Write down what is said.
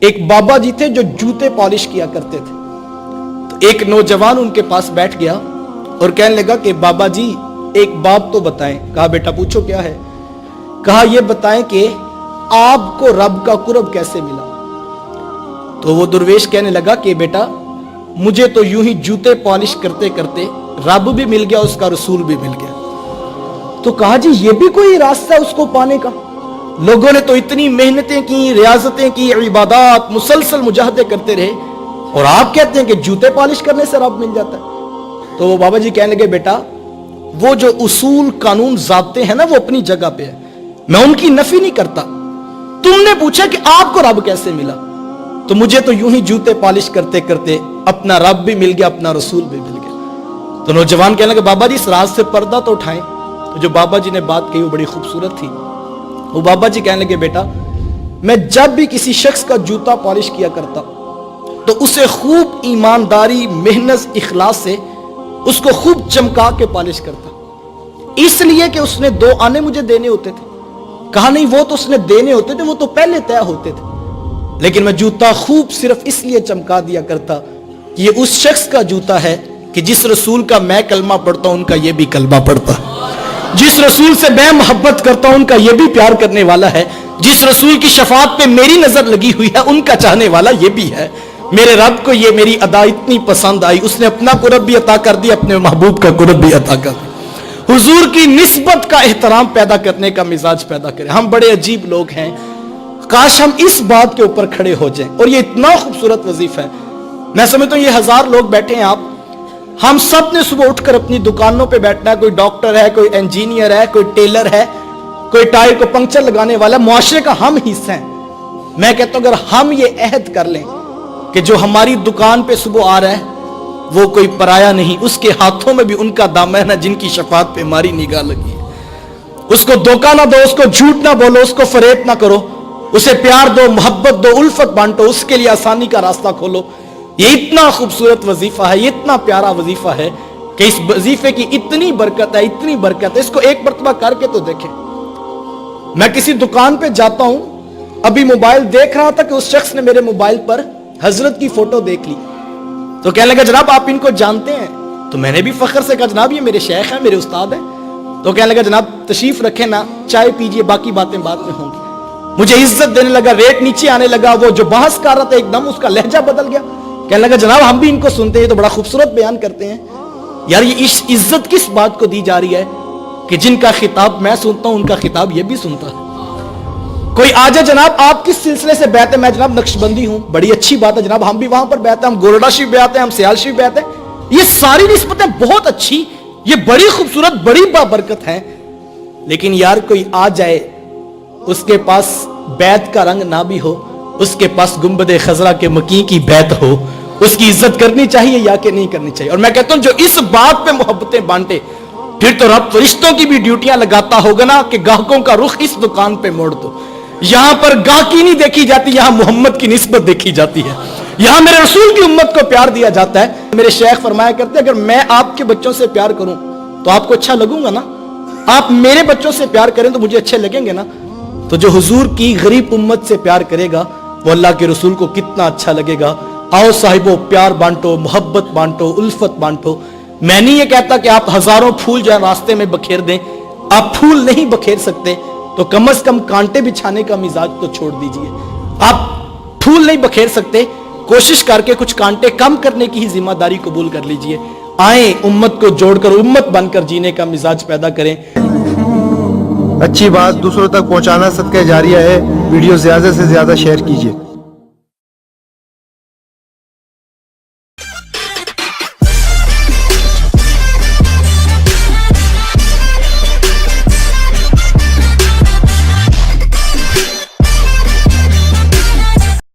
ایک بابا جی تھے جو جوتے پالش کیا کرتے تھے. تو ایک نوجوان ان کے پاس بیٹھ گیا اور کہنے لگا کہ بابا جی ایک بات تو بتائیں. کہا بیٹا پوچھو کیا ہے. کہا یہ بتائیں کہ آپ کو رب کا قرب کیسے ملا. تو وہ درویش کہنے لگا کہ بیٹا مجھے تو یوں ہی جوتے پالش کرتے کرتے رب بھی مل گیا, اس کا رسول بھی مل گیا. تو کہا جی یہ بھی کوئی راستہ ہے اس کو پانے کا. لوگوں نے تو اتنی محنتیں کی, ریاضتیں کی, عبادات, مسلسل مجاہدے کرتے رہے, اور آپ کہتے ہیں کہ جوتے پالش کرنے سے رب مل جاتا ہے. تو وہ بابا جی کہنے لگے بیٹا وہ جو اصول قانون ضابطے ہیں نا وہ اپنی جگہ پہ ہے, میں ان کی نفی نہیں کرتا. تم نے پوچھا کہ آپ کو رب کیسے ملا, تو مجھے تو یوں ہی جوتے پالش کرتے کرتے اپنا رب بھی مل گیا, اپنا رسول بھی مل گیا. تو نوجوان کہنے لگا بابا جی اس راز سے پردہ تو اٹھائیں. تو جو بابا جی نے بات کہی وہ بڑی خوبصورت تھی. وہ بابا جی کہنے لگے بیٹا میں جب بھی کسی شخص کا جوتا پالش کیا کرتا تو اسے خوب ایمانداری, محنت, اخلاص سے اس کو خوب چمکا کے پالش کرتا, اس لیے کہ اس نے 2 آنے مجھے دینے ہوتے تھے. کہا نہیں وہ تو اس نے دینے ہوتے تھے, وہ تو پہلے طے ہوتے تھے, لیکن میں جوتا خوب صرف اس لیے چمکا دیا کرتا کہ یہ اس شخص کا جوتا ہے کہ جس رسول کا میں کلمہ پڑھتا ہوں ان کا یہ بھی کلمہ پڑھتا, جس رسول سے میں محبت کرتا ہوں ان کا یہ بھی پیار کرنے والا ہے, جس رسول کی شفاعت پہ میری نظر لگی ہوئی ہے ان کا چاہنے والا یہ بھی ہے. میرے رب کو یہ میری ادا اتنی پسند آئی, اس نے اپنا قرب بھی عطا کر دی, اپنے محبوب کا قرب بھی عطا کر دی. حضور کی نسبت کا احترام پیدا کرنے کا مزاج پیدا کریں. ہم بڑے عجیب لوگ ہیں, کاش ہم اس بات کے اوپر کھڑے ہو جائیں. اور یہ اتنا خوبصورت وظیفہ ہے. میں سمجھتا ہوں یہ 1000 لوگ بیٹھے ہیں, آپ ہم سب نے صبح اٹھ کر اپنی دکانوں پہ بیٹھنا ہے. کوئی ڈاکٹر ہے, کوئی انجینئر ہے, کوئی ٹیلر ہے, کوئی ٹائر کو پنکچر لگانے والا, معاشرے کا ہم حصہ ہیں. میں کہتا ہوں اگر ہم یہ عہد کر لیں کہ جو ہماری دکان پہ صبح آ رہا ہے وہ کوئی پرایا نہیں, اس کے ہاتھوں میں بھی ان کا دامن ہے جن کی شفاعت پہ ہماری نگاہ لگی ہے. اس کو دھوکہ نہ دو, اس کو جھوٹ نہ بولو, اس کو فریب نہ کرو, اسے پیار دو, محبت دو, الفت بانٹو, اس کے لیے آسانی کا راستہ کھولو. یہ اتنا خوبصورت وظیفہ ہے, یہ اتنا پیارا وظیفہ ہے کہ اس وظیفے کی اتنی برکت ہے, اتنی برکت ہے. اس کو ایک مرتبہ کر کے تو دیکھیں. میں کسی دکان پہ جاتا ہوں, ابھی موبائل دیکھ رہا تھا کہ اس شخص نے میرے موبائل پر حضرت کی فوٹو دیکھ لی. تو کہنے لگا جناب آپ ان کو جانتے ہیں؟ تو میں نے بھی فخر سے کہا جناب یہ میرے شیخ ہیں, میرے استاد ہیں. تو کہنے لگا جناب تشریف رکھیں نا, چائے پیجئے, باقی باتیں بعد میں ہوں گی. مجھے عزت دینے لگا, ریٹ نیچے آنے لگا. وہ جو بحث کر رہا تھا ایک دم اس کا لہجہ بدل گیا. کہنے لگا جناب ہم بھی ان کو سنتے ہیں, تو بڑا خوبصورت بیان کرتے ہیں. یار یہ عزت کس بات کو دی جا رہی ہے کہ جن کا خطاب میں سنتا ہوں ان کا خطاب یہ بھی سنتا ہے. کوئی آ جائے جناب آپ کس سلسلے سے بیعت ہے, میں جناب نقشبندی ہوں, بڑی اچھی بات ہے جناب, ہم بھی وہاں پر بیعت ہیں, ہم گورڈا شریف بیعت ہیں, ہم سیال شریف بیعت ہیں. یہ ساری نسبتیں بہت اچھی, یہ بڑی خوبصورت, بڑی بابرکت ہیں. لیکن یار کوئی آ جائے اس کے پاس بیعت کا رنگ نہ بھی ہو, اس کے پاس گنبد خضرا کے مکی کی بیعت ہو, اس کی عزت کرنی چاہیے یا کہ نہیں کرنی چاہیے. اور میں کہتا ہوں جو اس بات پہ محبتیں بانٹے پھر تو رب فرشتوں کی بھی ڈیوٹیاں لگاتا ہوگا نا کہ گاہکوں کا رخ اس دکان پہ موڑ دو. یہاں پر گاہکی نہیں دیکھی جاتی, یہاں محمد کی نسبت دیکھی جاتی ہے, یہاں میرے رسول کی امت کو پیار دیا جاتا ہے. میرے شیخ فرمایا کرتے ہیں اگر میں آپ کے بچوں سے پیار کروں تو آپ کو اچھا لگوں گا نا, آپ میرے بچوں سے پیار کریں تو مجھے اچھے لگیں گے نا. تو جو حضور کی غریب امت سے پیار کرے گا وہ اللہ کے رسول کو کتنا اچھا لگے گا. آؤ صاحبو پیار بانٹو, محبت بانٹو, الفت بانٹو. میں نہیں یہ کہتا کہ آپ 1000 پھول جو راستے میں بکھیر دیں, آپ پھول نہیں بکھیر سکتے تو کم از کم کانٹے بچھانے کا مزاج تو چھوڑ دیجئے. آپ پھول نہیں بکھیر سکتے, کوشش کر کے کچھ کانٹے کم کرنے کی ہی ذمہ داری قبول کر لیجئے. آئیں امت کو جوڑ کر امت بن کر جینے کا مزاج پیدا کریں. اچھی بات دوسروں تک پہنچانا صدقہ جاریہ ہے. ویڈیو زیادہ سے زیادہ شیئر کیجئے.